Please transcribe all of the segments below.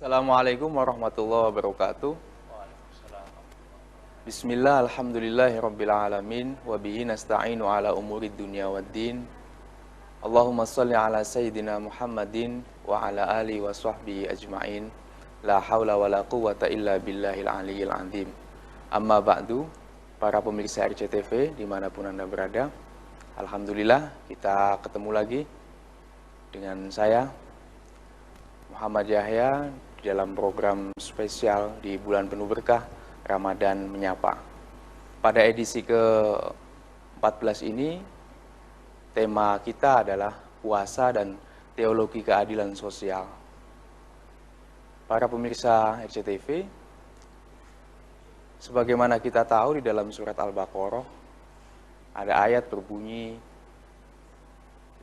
Assalamualaikum warahmatullahi wabarakatuh. Bismillah, alhamdulillahirrabbilalamin. Wabihi nasta'inu ala umurid dunya waddin. Allahumma salli ala sayyidina Muhammadin wa ala alihi wa sahbihi ajma'in. La hawla wa la quwwata illa billahil aliyyil azim. Amma ba'du, para pemirsa RCTV dimanapun Anda berada, alhamdulillah kita ketemu lagi dengan saya Muhammad Yahya dalam program spesial di bulan penuh berkah Ramadan Menyapa. Pada edisi ke-14 ini, tema kita adalah puasa dan teologi keadilan sosial. Para pemirsa RCTV, sebagaimana kita tahu di dalam surat Al-Baqarah, ada ayat berbunyi,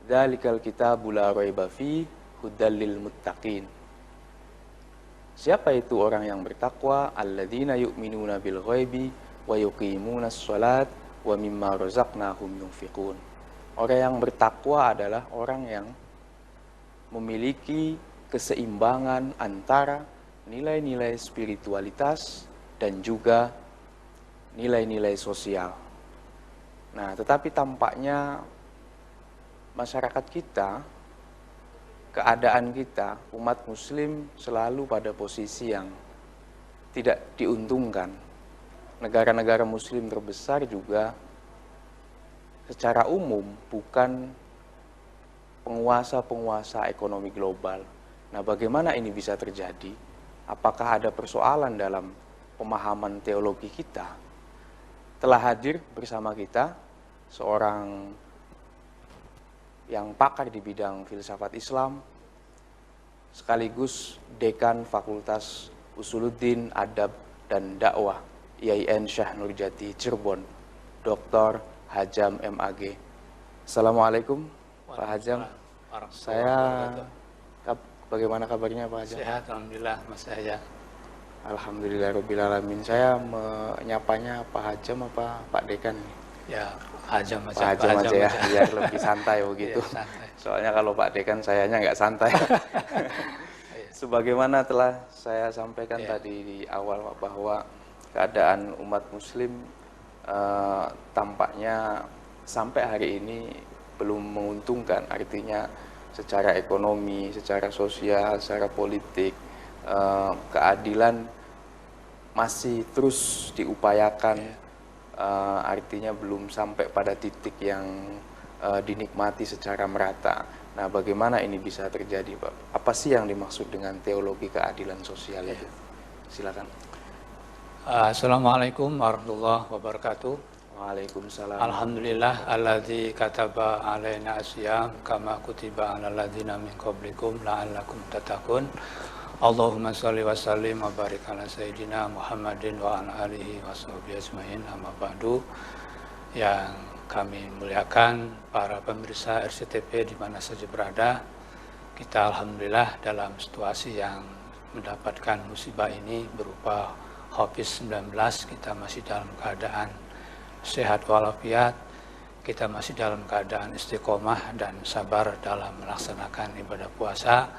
Dzalikal kitabu la raiba fihi hudal lil muttaqin. Siapa itu orang yang bertakwa? Alladzina yu'minuna bil ghaibi wa yuqimunas shalat wa mimma razaqnahum yunfiqun. Orang yang bertakwa adalah orang yang memiliki keseimbangan antara nilai-nilai spiritualitas dan juga nilai-nilai sosial. Nah, tetapi tampaknya masyarakat kita, keadaan kita, umat muslim selalu pada posisi yang tidak diuntungkan. Negara-negara muslim terbesar juga secara umum bukan penguasa-penguasa ekonomi global. Nah, bagaimana ini bisa terjadi? Apakah ada persoalan dalam pemahaman teologi kita? Telah hadir bersama kita seorang yang pakar di bidang filsafat Islam, sekaligus Dekan Fakultas Usuluddin, Adab dan Dakwah IAIN Syah Nurjati Cirebon, Dr. Hajam MAG. Assalamualaikum Pak Hajam. Bagaimana kabarnya Pak Hajam? Sehat, alhamdulillah Mas Yahya. Alhamdulillahirabbil alamin. Saya menyapanya Pak Hajam apa Pak Dekan? Ya, Hajam aja. Pak Hajam aja ya, biar lebih santai begitu. Ya, santai. Soalnya kalau Pak Dekan sayanya nggak santai. Sebagaimana telah saya sampaikan tadi di awal Pak, bahwa keadaan umat muslim tampaknya sampai hari ini belum menguntungkan. Artinya secara ekonomi, secara sosial, secara politik, keadilan masih terus diupayakan. Artinya belum sampai pada titik yang dinikmati secara merata. Nah, bagaimana ini bisa terjadi, Pak? Apa sih yang dimaksud dengan teologi keadilan sosial itu? Silakan. Assalamualaikum warahmatullahi wabarakatuh. Waalaikumsalam. Alhamdulillah alladzi kataba alaina asyam kama kutiba alal ladzina min qablikum la'allakum tattaqun. Allahumma sholli wa sallim wa barik ala sayyidina Muhammadin wa ala alihi wa sahbihi ajmain, amma ba'du. Yang kami muliakan para pemirsa RCTV di mana saja berada, kita alhamdulillah dalam situasi yang mendapatkan musibah ini berupa COVID-19, kita masih dalam keadaan sehat walafiat, kita masih dalam keadaan istiqomah dan sabar dalam melaksanakan ibadah puasa.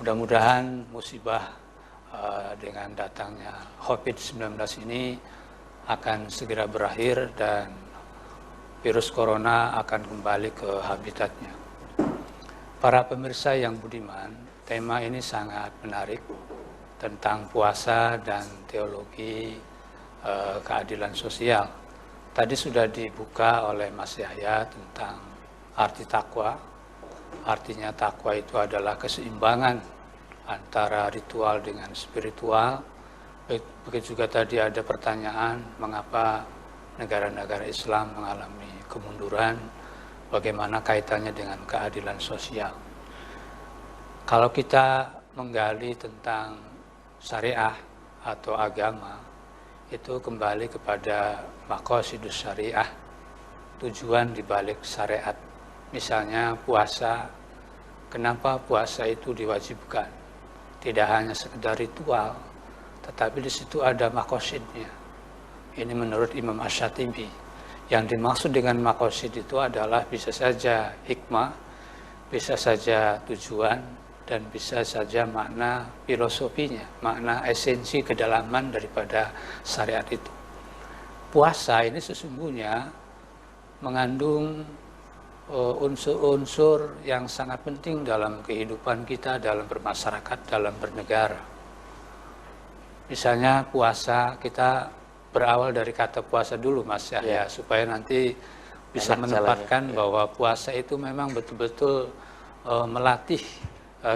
Mudah-mudahan musibah dengan datangnya COVID-19 ini akan segera berakhir dan virus corona akan kembali ke habitatnya. Para pemirsa yang budiman, tema ini sangat menarik tentang puasa dan teologi keadilan sosial. Tadi sudah dibuka oleh Mas Yahya tentang arti takwa. Artinya takwa itu adalah keseimbangan antara ritual dengan spiritual. Begitu juga tadi ada pertanyaan mengapa negara-negara Islam mengalami kemunduran, bagaimana kaitannya dengan keadilan sosial. Kalau kita menggali tentang syariah atau agama, itu kembali kepada maqasidus syariah, tujuan dibalik syariat. Misalnya puasa, kenapa puasa itu diwajibkan? Tidak hanya sekedar ritual, tetapi di situ ada maqasidnya. Ini menurut Imam Asy-Syatibi. Yang dimaksud dengan maqasid itu adalah bisa saja hikmah, bisa saja tujuan, dan bisa saja makna filosofinya, makna esensi kedalaman daripada syariat itu. Puasa ini sesungguhnya mengandung unsur-unsur yang sangat penting dalam kehidupan kita, dalam bermasyarakat, dalam bernegara. Misalnya puasa, kita berawal dari kata puasa dulu Mas Yahya, supaya nanti bisa menempatkan bahwa puasa itu memang betul-betul melatih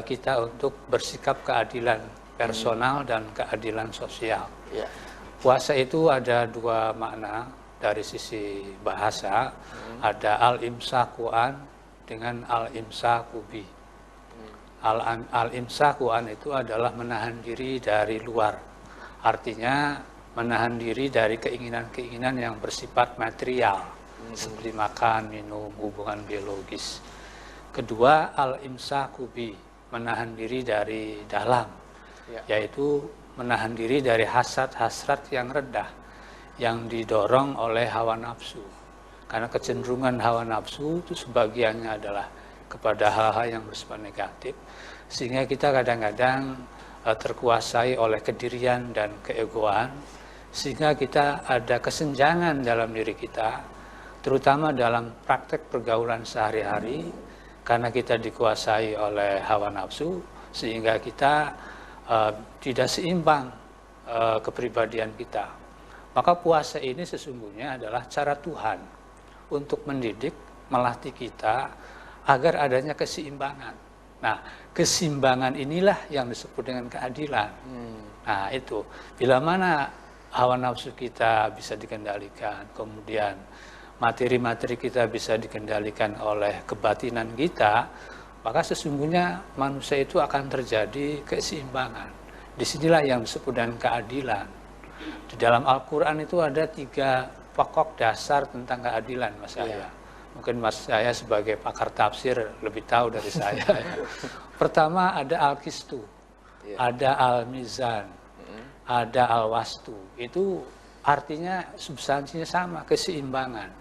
kita untuk bersikap keadilan personal dan keadilan sosial. Puasa itu ada dua makna dari sisi bahasa, ada al-imsakuan dengan al-imsakubi. Al-imsakuan itu adalah menahan diri dari luar, artinya menahan diri dari keinginan-keinginan yang bersifat material, seperti makan, minum, hubungan biologis. Kedua, al-imsakubi, menahan diri dari dalam, yaitu menahan diri dari hasrat-hasrat yang rendah, yang didorong oleh hawa nafsu. Karena kecenderungan hawa nafsu itu sebagiannya adalah kepada hal-hal yang bersifat negatif, sehingga kita kadang-kadang terkuasai oleh kedirian dan keegoan, sehingga kita ada kesenjangan dalam diri kita, terutama dalam praktek pergaulan sehari-hari, karena kita dikuasai oleh hawa nafsu, sehingga kita tidak seimbang kepribadian kita. Maka puasa ini sesungguhnya adalah cara Tuhan untuk mendidik, melatih kita agar adanya keseimbangan. Nah, keseimbangan inilah yang disebut dengan keadilan. Nah, itu. Bila mana hawa nafsu kita bisa dikendalikan, kemudian materi-materi kita bisa dikendalikan oleh kebatinan kita, maka sesungguhnya manusia itu akan terjadi keseimbangan. Disinilah yang disebut dengan keadilan. Di dalam Al-Quran itu ada 3 pokok dasar tentang keadilan, Mas Yahya. Mungkin Mas Yahya sebagai pakar tafsir lebih tahu dari saya. Pertama ada Al-Qistu, ada Al-Mizan, ada Al-Wastu. Itu artinya substansinya sama, keseimbangan.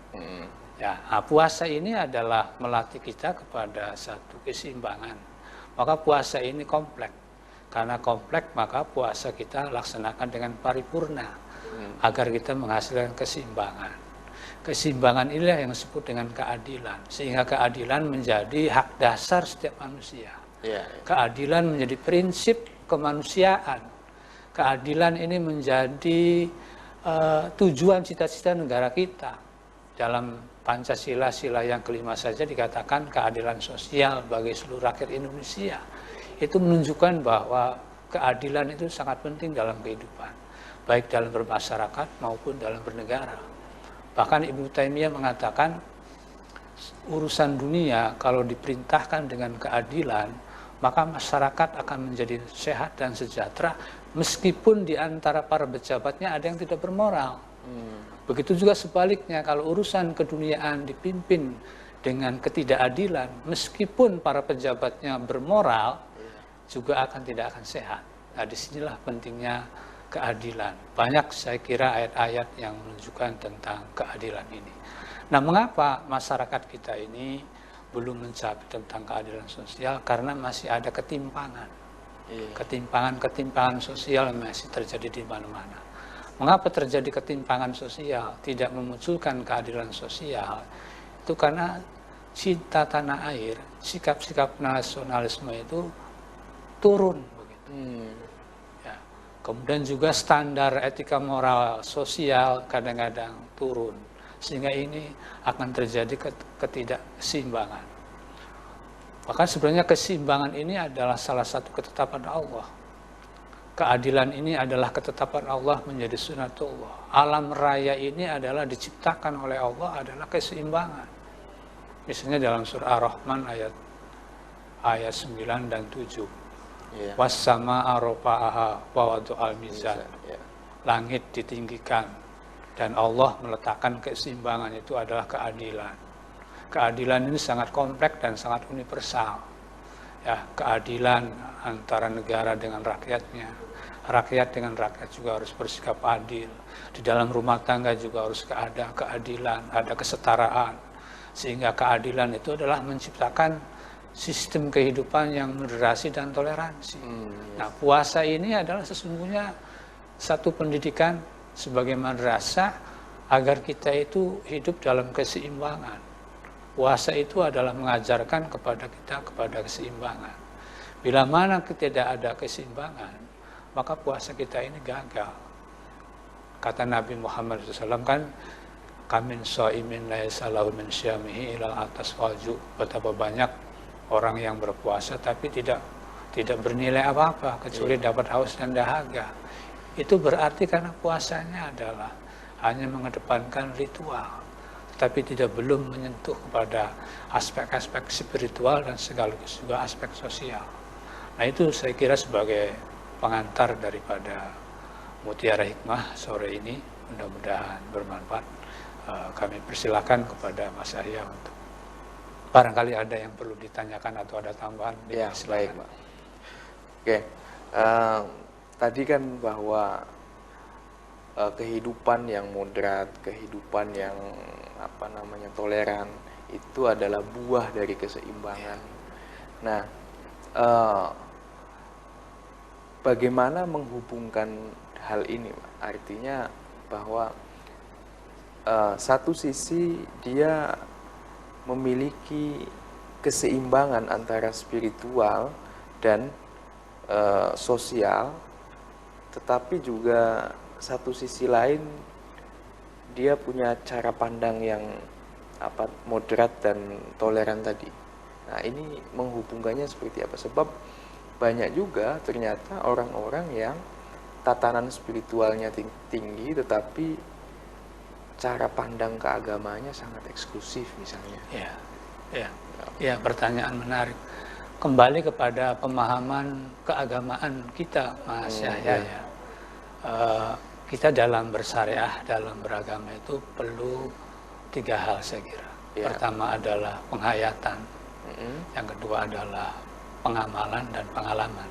Ya, puasa ini adalah melatih kita kepada satu keseimbangan. Maka puasa ini kompleks. Karena kompleks, maka puasa kita laksanakan dengan paripurna agar kita menghasilkan keseimbangan. Keseimbangan inilah yang disebut dengan keadilan, sehingga keadilan menjadi hak dasar setiap manusia. Keadilan menjadi prinsip kemanusiaan. Keadilan ini menjadi tujuan cita-cita negara kita. Dalam Pancasila, sila yang kelima saja dikatakan keadilan sosial bagi seluruh rakyat Indonesia. Itu menunjukkan bahwa keadilan itu sangat penting dalam kehidupan, baik dalam bermasyarakat maupun dalam bernegara. Bahkan Ibnu Taimiyah mengatakan urusan dunia kalau diperintahkan dengan keadilan, maka masyarakat akan menjadi sehat dan sejahtera, meskipun di antara para pejabatnya ada yang tidak bermoral. Begitu juga sebaliknya, kalau urusan keduniaan dipimpin dengan ketidakadilan, meskipun para pejabatnya bermoral, juga tidak akan sehat. Nah, disinilah pentingnya keadilan. Banyak saya kira ayat-ayat yang menunjukkan tentang keadilan ini. Nah, mengapa masyarakat kita ini belum mencapai tentang keadilan sosial? Karena masih ada ketimpangan. Ketimpangan sosial masih terjadi di mana-mana. Mengapa terjadi ketimpangan sosial, tidak memunculkan keadilan sosial? Itu karena cinta tanah air, sikap-sikap nasionalisme itu turun. Ya. Kemudian juga standar etika moral sosial kadang-kadang turun. Sehingga ini akan terjadi ketidakseimbangan. Bahkan sebenarnya keseimbangan ini adalah salah satu ketetapan Allah. Keadilan ini adalah ketetapan Allah menjadi sunatullah. Alam raya ini adalah diciptakan oleh Allah adalah keseimbangan. Misalnya dalam surah Ar-Rahman ayat 9 dan 7. Was-samaa'a rafa'aha wa wada'al mizan. Langit ditinggikan dan Allah meletakkan keseimbangan, itu adalah keadilan. Keadilan ini sangat kompleks dan sangat universal. Ya, keadilan antara negara dengan rakyatnya, rakyat dengan rakyat juga harus bersikap adil. Di dalam rumah tangga juga harus ada keadilan, ada kesetaraan. Sehingga keadilan itu adalah menciptakan sistem kehidupan yang moderasi dan toleransi. Nah, puasa ini adalah sesungguhnya satu pendidikan sebagai madrasah agar kita itu hidup dalam keseimbangan. Puasa itu adalah mengajarkan kepada kita kepada keseimbangan. Bila mana tidak ada keseimbangan, maka puasa kita ini gagal. Kata Nabi Muhammad SAW kan, kamin shaimin laisa lahu min syamihi ilal atas walju. Betapa banyak orang yang berpuasa tapi tidak bernilai apa-apa kecuali dapat haus dan dahaga. Itu berarti karena puasanya adalah hanya mengedepankan ritual, tapi belum menyentuh kepada aspek-aspek spiritual dan sekaligus juga aspek sosial. Nah, itu saya kira sebagai pengantar daripada Mutiara Hikmah sore ini, mudah-mudahan bermanfaat. Kami persilakan kepada Mas Arya untuk barangkali ada yang perlu ditanyakan atau ada tambahan. Ya, baik, Pak. Oke, tadi kan bahwa kehidupan yang moderat, kehidupan yang toleran itu adalah buah dari keseimbangan. Nah, bagaimana menghubungkan hal ini, Pak? Artinya bahwa satu sisi dia memiliki keseimbangan antara spiritual dan sosial, tetapi juga satu sisi lain dia punya cara pandang yang moderat dan toleran tadi. Nah, ini menghubungkannya seperti apa? Sebab banyak juga ternyata orang-orang yang tatanan spiritualnya tinggi tetapi cara pandang keagamanya sangat eksklusif misalnya. Ya, pertanyaan menarik. Kembali kepada pemahaman keagamaan kita, Mas Yahya. Kita dalam bersyariah, dalam beragama itu perlu 3 hal saya kira. Pertama adalah penghayatan, yang kedua adalah pengamalan dan pengalaman.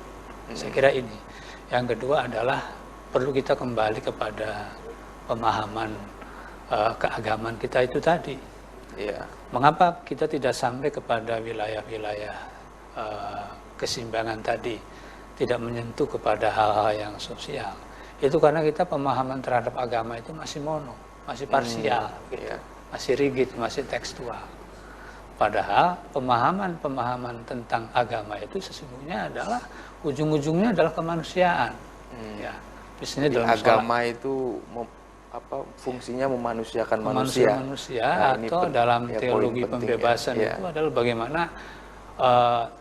Saya kira ini. Yang kedua adalah perlu kita kembali kepada pemahaman keagamaan kita itu tadi. Mengapa kita tidak sampai kepada wilayah-wilayah keseimbangan tadi, tidak menyentuh kepada hal-hal yang sosial? Itu karena kita pemahaman terhadap agama itu masih mono, masih parsial, masih rigid, masih tekstual. Padahal pemahaman tentang agama itu sesungguhnya adalah ujung-ujungnya adalah kemanusiaan. Misalnya dalam agama itu fungsinya memanusiakan manusia. Atau dalam teologi pembebasan itu adalah bagaimana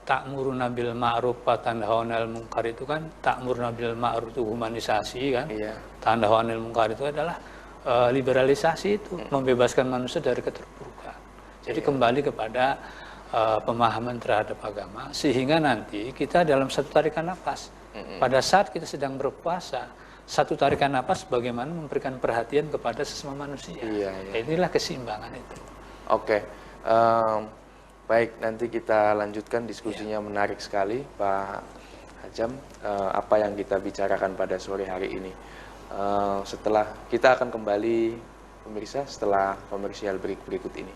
ta'muruna bil ma'ruf wa tanhauna 'anil munkar itu kan, ta'muruna bil ma'ruf itu humanisasi kan. Tanhauna 'anil munkar itu adalah liberalisasi, itu membebaskan manusia dari keterpurukan. Jadi kembali kepada pemahaman terhadap agama sehingga nanti kita dalam satu tarikan nafas pada saat kita sedang berpuasa, satu tarikan nafas bagaimana memberikan perhatian kepada sesama manusia. Inilah keseimbangan itu. Oke. Baik, nanti kita lanjutkan diskusinya. Menarik sekali Pak Hajam, apa yang kita bicarakan pada sore hari ini. Setelah kita akan kembali pemirsa setelah komersial berikut ini.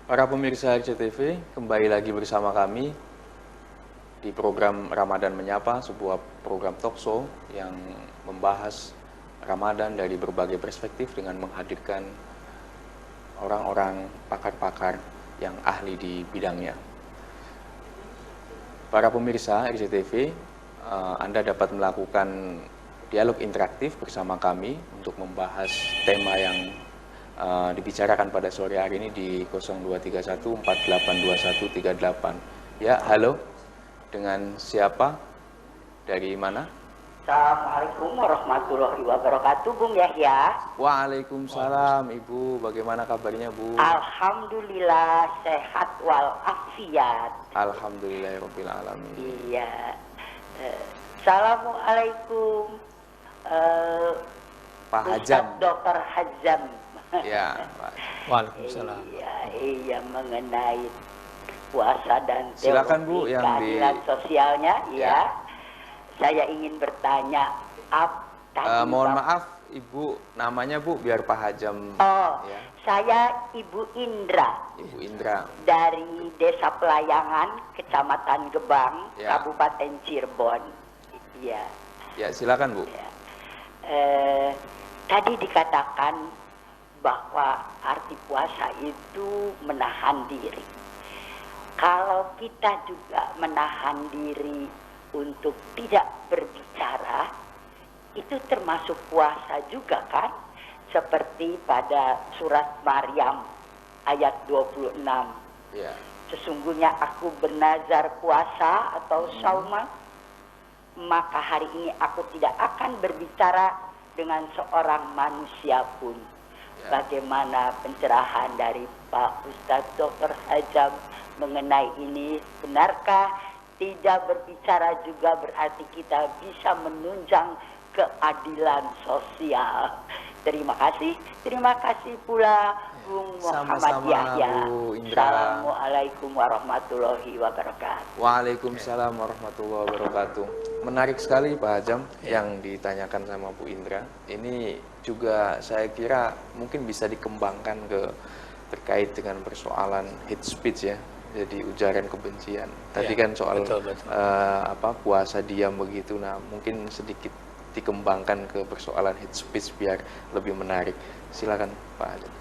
Para pemirsa RCTV, kembali lagi bersama kami di program Ramadan Menyapa, sebuah program talkshow yang membahas Ramadan dari berbagai perspektif dengan menghadirkan orang-orang pakar-pakar yang ahli di bidangnya. Para pemirsa RCTV, Anda dapat melakukan dialog interaktif bersama kami untuk membahas tema yang dibicarakan pada sore hari ini di 0231 482138. Ya, halo. Dengan siapa? Dari mana? Assalamualaikum warahmatullahi wabarakatuh, Bung Yahya. Waalaikumsalam, Ibu. Bagaimana kabarnya, Bu? Alhamdulillah sehat walafiat. Alhamdulillahirabbil alamin. Iya. Assalamualaikum. Pak Hajam. Dr. Hajam. Ya, Pak. Waalaikumsalam. Iya, mengenai puasa dan silakan, Bu, teologi yang keadilan sosialnya. Saya ingin bertanya, Mohon Bapak- maaf Ibu, namanya Bu biar Pak Hajam. Oh, Ya, saya Ibu Indra Ibu Indra. dari Desa Pelayangan, Kecamatan Gebang, Ya. Kabupaten Cirebon. Iya. Ya, silakan Bu. Ya. Tadi dikatakan bahwa arti puasa itu menahan diri. Kalau kita juga menahan diri untuk tidak berbicara, itu termasuk puasa juga kan? Seperti pada surat Maryam ayat 26. Ya. Sesungguhnya aku bernazar puasa atau sauma, maka hari ini aku tidak akan berbicara dengan seorang manusia pun. Ya. Bagaimana pencerahan dari Pak Ustadz Dr. Hajam mengenai ini? Benarkah tidak berbicara juga berarti kita bisa menunjang keadilan sosial? Terima kasih pula Bung Muhammad Sama-sama, Yahya. Bu Indra. Assalamualaikum warahmatullahi wabarakatuh. Waalaikumsalam warahmatullahi wabarakatuh. Menarik sekali Pak Hajam yang ditanyakan sama Bu Indra. Ini juga saya kira mungkin bisa dikembangkan terkait dengan persoalan hate speech ya. Jadi ujaran kebencian. Tadi Ya, kan soal betul. puasa diam begitu. Nah, mungkin sedikit dikembangkan ke persoalan hate speech biar lebih menarik. Silakan Pak Hajam.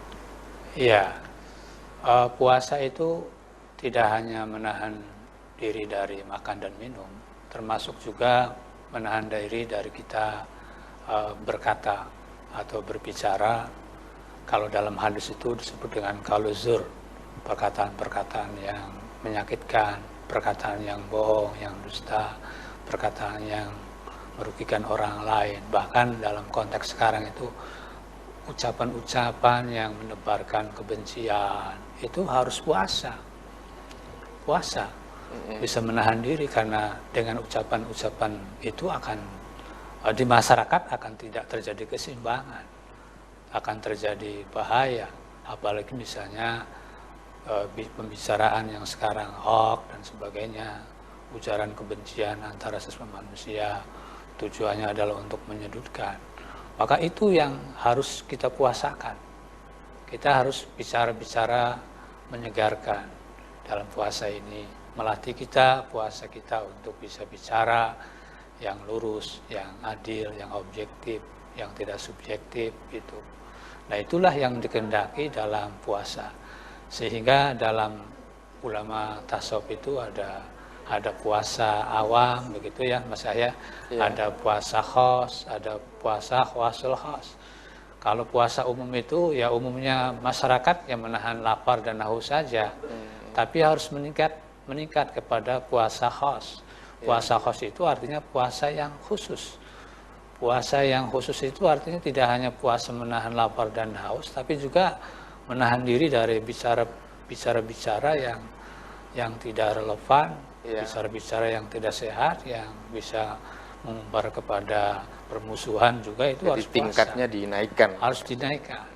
Iya, puasa itu tidak hanya menahan diri dari makan dan minum, termasuk juga menahan diri dari kita berkata atau berbicara. Kalau dalam hadis itu disebut dengan kaluzur, perkataan-perkataan yang menyakitkan, perkataan yang bohong, yang dusta, perkataan yang merugikan orang lain. Bahkan dalam konteks sekarang itu ucapan-ucapan yang menebarkan kebencian itu harus puasa bisa menahan diri, karena dengan ucapan-ucapan itu akan di masyarakat akan tidak terjadi keseimbangan, akan terjadi bahaya, apalagi misalnya pembicaraan yang sekarang hoax dan sebagainya, ujaran kebencian antara sesama manusia, tujuannya adalah untuk menyudutkan. Maka itu yang harus kita puasakan. Kita harus bicara-bicara menyegarkan dalam puasa ini, melatih kita, puasa kita untuk bisa bicara yang lurus, yang adil, yang objektif, yang tidak subjektif gitu. Nah, itulah yang dikehendaki dalam puasa. Sehingga dalam ulama tasawuf itu ada puasa awam begitu ya Mas Yahya, ada puasa khos, ada puasa khawasul khos. Kalau puasa umum itu ya umumnya masyarakat yang menahan lapar dan haus saja, tapi harus meningkat kepada puasa khos. Puasa khos itu artinya puasa yang khusus. Puasa yang khusus itu artinya tidak hanya puasa menahan lapar dan haus, tapi juga menahan diri dari bicara-bicara yang tidak relevan, bicara-bicara yang tidak sehat, yang bisa mengumbar kepada permusuhan juga. Itu jadi harus tingkatnya puasa. dinaikkan. Harus dinaikkan.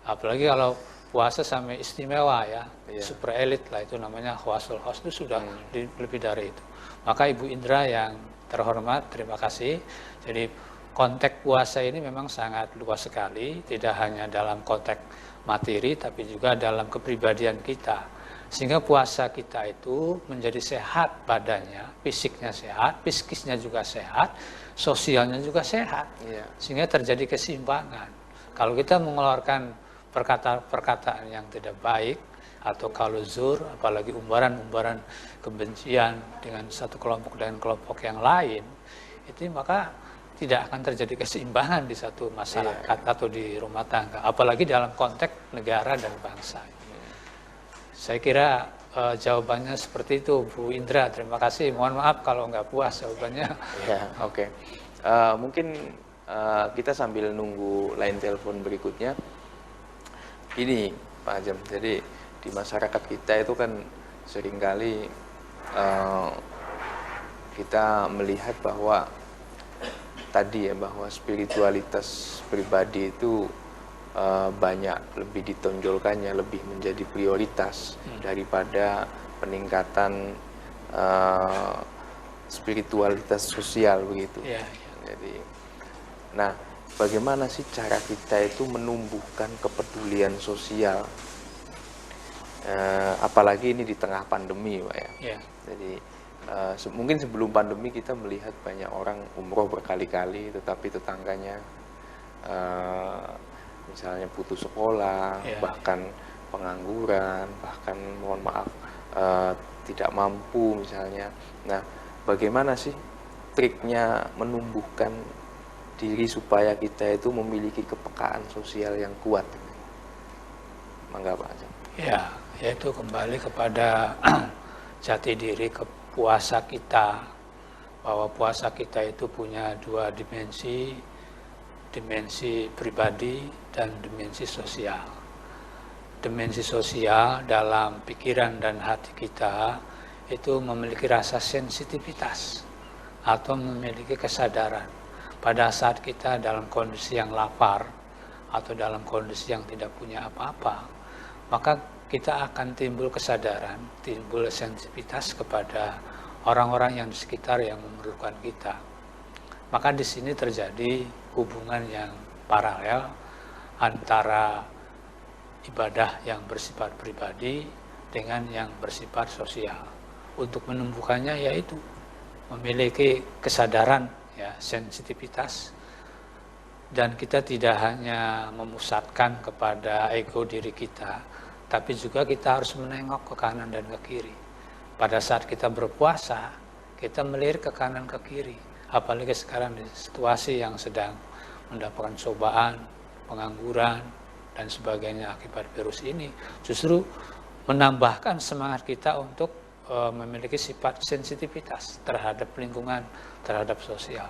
Apalagi kalau puasa sampai istimewa ya, super elit lah, itu namanya khawasul khos, itu sudah lebih dari itu. Maka Ibu Indra yang terhormat, terima kasih. Jadi konteks puasa ini memang sangat luas sekali, tidak hanya dalam konteks materi tapi juga dalam kepribadian kita, sehingga puasa kita itu menjadi sehat badannya, fisiknya sehat, psikisnya juga sehat, sosialnya juga sehat, sehingga terjadi keseimbangan. Kalau kita mengeluarkan perkataan-perkataan yang tidak baik atau kaluzur, apalagi umbaran-umbaran kebencian dengan satu kelompok dengan kelompok yang lain, itu maka tidak akan terjadi keseimbangan di satu masyarakat atau di rumah tangga, apalagi dalam konteks negara dan bangsa. Saya kira jawabannya seperti itu, Bu Indra. Terima kasih. Mohon maaf kalau nggak puas jawabannya. Ya, oke. Mungkin kita sambil nunggu line telepon berikutnya. Ini Pak Hajam, jadi di masyarakat kita itu kan seringkali kita melihat bahwa tadi ya, bahwa spiritualitas pribadi itu banyak lebih ditonjolkannya, lebih menjadi prioritas daripada peningkatan spiritualitas sosial begitu. Jadi Nah, bagaimana sih cara kita itu menumbuhkan kepedulian sosial, apalagi ini di tengah pandemi, Pak ya. Ya. Jadi mungkin sebelum pandemi kita melihat banyak orang umroh berkali-kali, tetapi tetangganya misalnya putus sekolah, Ya. bahkan pengangguran, bahkan mohon maaf tidak mampu misalnya. Nah, bagaimana sih triknya menumbuhkan diri supaya kita itu memiliki kepekaan sosial yang kuat? Mangga Pak Ajeng. Ya, yaitu kembali kepada jati diri puasa kita, bahwa puasa kita itu punya dua dimensi, dimensi pribadi dan dimensi sosial. Dimensi sosial dalam pikiran dan hati kita itu memiliki rasa sensitivitas atau memiliki kesadaran. Pada saat kita dalam kondisi yang lapar atau dalam kondisi yang tidak punya apa-apa, maka kita akan timbul kesadaran, timbul sensitivitas kepada orang-orang yang di sekitar yang memerlukan kita. Maka di sini terjadi hubungan yang paralel antara ibadah yang bersifat pribadi dengan yang bersifat sosial. Untuk menumbuhkannya yaitu memiliki kesadaran, ya, sensitivitas, dan kita tidak hanya memusatkan kepada ego diri kita, tapi juga kita harus menengok ke kanan dan ke kiri. Pada saat kita berpuasa, kita melirik ke kanan ke kiri, apalagi sekarang di situasi yang sedang mendapatkan cobaan, pengangguran, dan sebagainya akibat virus ini, justru menambahkan semangat kita untuk memiliki sifat sensitivitas terhadap lingkungan, terhadap sosial.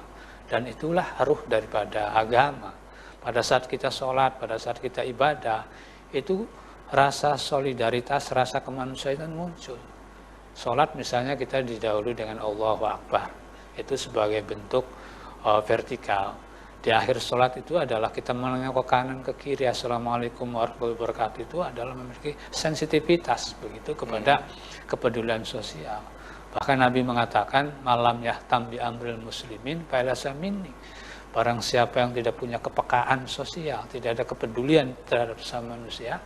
Dan itulah ruh daripada agama. Pada saat kita sholat, pada saat kita ibadah, itu rasa solidaritas, rasa kemanusiaan muncul. Sholat misalnya kita didahului dengan Allahu Akbar, itu sebagai bentuk vertikal. Di akhir sholat itu adalah kita menengok ke kanan ke kiri, Assalamualaikum warahmatullahi wabarakatuh, itu adalah memiliki sensitivitas begitu kepada kepedulian sosial. Bahkan Nabi mengatakan, malam yahtam bi amril muslimin failasa minni. Barang siapa yang tidak punya kepekaan sosial, tidak ada kepedulian terhadap sesama manusia,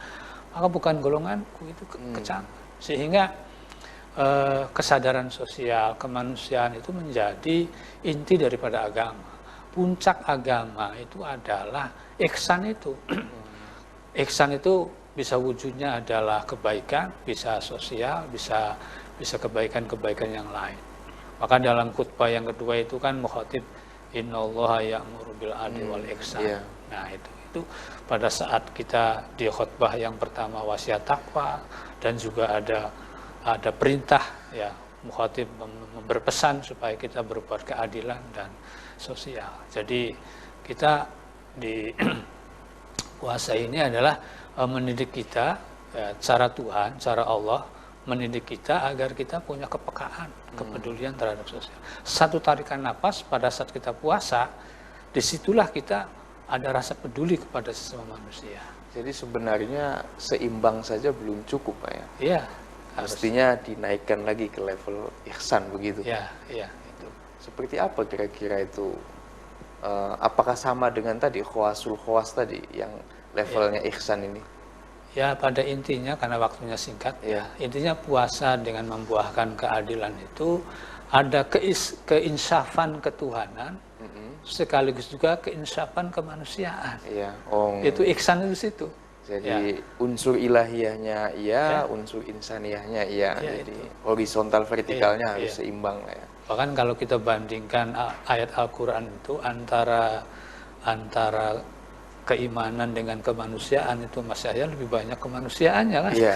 maka bukan golonganku, itu kecang. Sehingga kesadaran sosial, kemanusiaan itu menjadi inti daripada agama. Puncak agama itu adalah ihsan itu. Ihsan itu bisa wujudnya adalah kebaikan, bisa sosial, bisa kebaikan-kebaikan yang lain. Maka dalam khutbah yang kedua itu kan mukhatib innallaha ya'muru bil adli wal ihsan. Yeah. Nah, itu pada saat kita di khutbah yang pertama wasiat takwa, dan juga ada perintah, ya, mukhatib berpesan supaya kita berbuat keadilan dan sosial. Jadi kita di puasa ini adalah mendidik kita, ya, cara Tuhan, cara Allah mendidik kita agar kita punya kepekaan, kepedulian terhadap sosial. Satu tarikan napas pada saat kita puasa, disitulah kita ada rasa peduli kepada sesama manusia. Jadi sebenarnya seimbang saja belum cukup, Pak ya? Iya. Mestinya dinaikkan lagi ke level ihsan begitu. Iya, iya. Seperti apa kira-kira itu? Apakah sama dengan tadi khawasul khawas tadi yang levelnya ihsan ini? Ya, pada intinya karena waktunya singkat, ya, intinya puasa dengan membuahkan keadilan itu ada keinsafan ketuhanan, sekaligus juga keinsafan kemanusiaan. Iya. Itu ihsan itu situ. Jadi unsur ilahiyahnya iya, unsur insaniyahnya iya. Jadi horizontal vertikalnya harus seimbang lah ya. Bahkan kalau kita bandingkan ayat Al-Quran itu antara keimanan dengan kemanusiaan, itu Mas Yahya lebih banyak kemanusiaannya kan? Iya.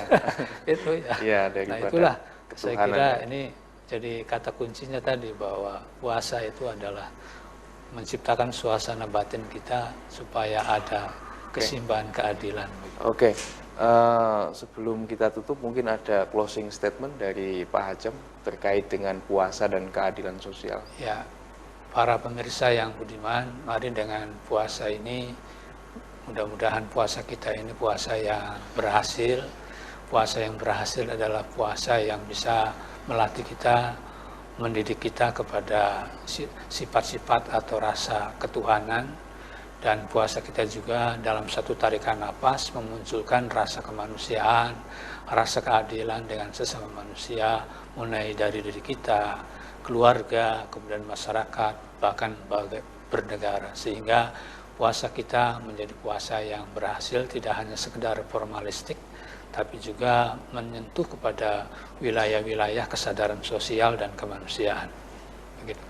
Itu ya. Iya, nah itulah saya kira ini jadi kata kuncinya tadi, bahwa puasa itu adalah menciptakan suasana batin kita supaya ada keseimbangan keadilan. Oke. Sebelum kita tutup, mungkin ada closing statement dari Pak Hacem terkait dengan puasa dan keadilan sosial. Ya, para pemirsa yang budiman, mari dengan puasa ini, mudah-mudahan puasa kita ini puasa yang berhasil. Puasa yang berhasil adalah puasa yang bisa melatih kita, mendidik kita kepada sifat-sifat atau rasa ketuhanan, Dan puasa kita juga dalam satu tarikan napas memunculkan rasa kemanusiaan, rasa keadilan dengan sesama manusia, mulai dari diri kita, keluarga, kemudian masyarakat, bahkan bernegara. Sehingga puasa kita menjadi puasa yang berhasil, tidak hanya sekedar formalistik, tapi juga menyentuh kepada wilayah-wilayah kesadaran sosial dan kemanusiaan. Begitu.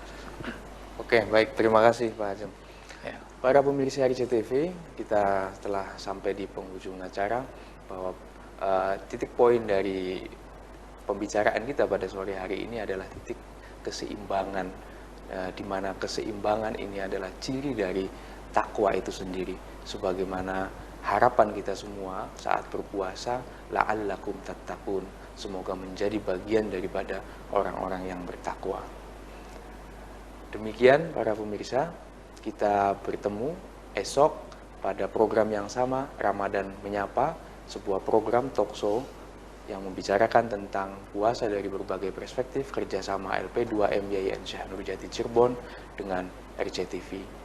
Oke, baik. Terima kasih Pak Ajeng. Ya. Para pemirsa RCTV, kita telah sampai di penghujung acara, bahwa titik poin dari pembicaraan kita pada sore hari ini adalah titik keseimbangan, di mana keseimbangan ini adalah ciri dari takwa itu sendiri, sebagaimana harapan kita semua saat berpuasa, la'allakum tattaqun, semoga menjadi bagian daripada orang-orang yang bertakwa. Demikian para pemirsa, kita bertemu esok pada program yang sama, Ramadan Menyapa, sebuah program talkshow yang membicarakan tentang puasa dari berbagai perspektif, kerjasama LP2M YIN Syekh Nurjati Cirebon dengan RCTV.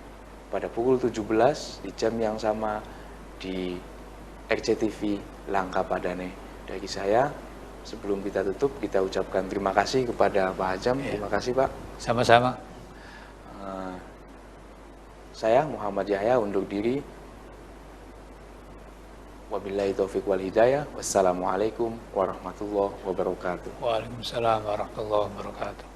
Pada pukul 17 di jam yang sama di RCTV Langka Padane. Dari saya, sebelum kita tutup, kita ucapkan terima kasih kepada Pak Hajam. Terima kasih Pak. Sama-sama. Saya Muhammad Yahya undur diri. Wabillahi taufiq wal hidayah. Wassalamualaikum warahmatullahi wabarakatuh. Waalaikumsalam warahmatullahi wabarakatuh.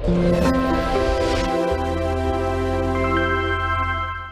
Thank you.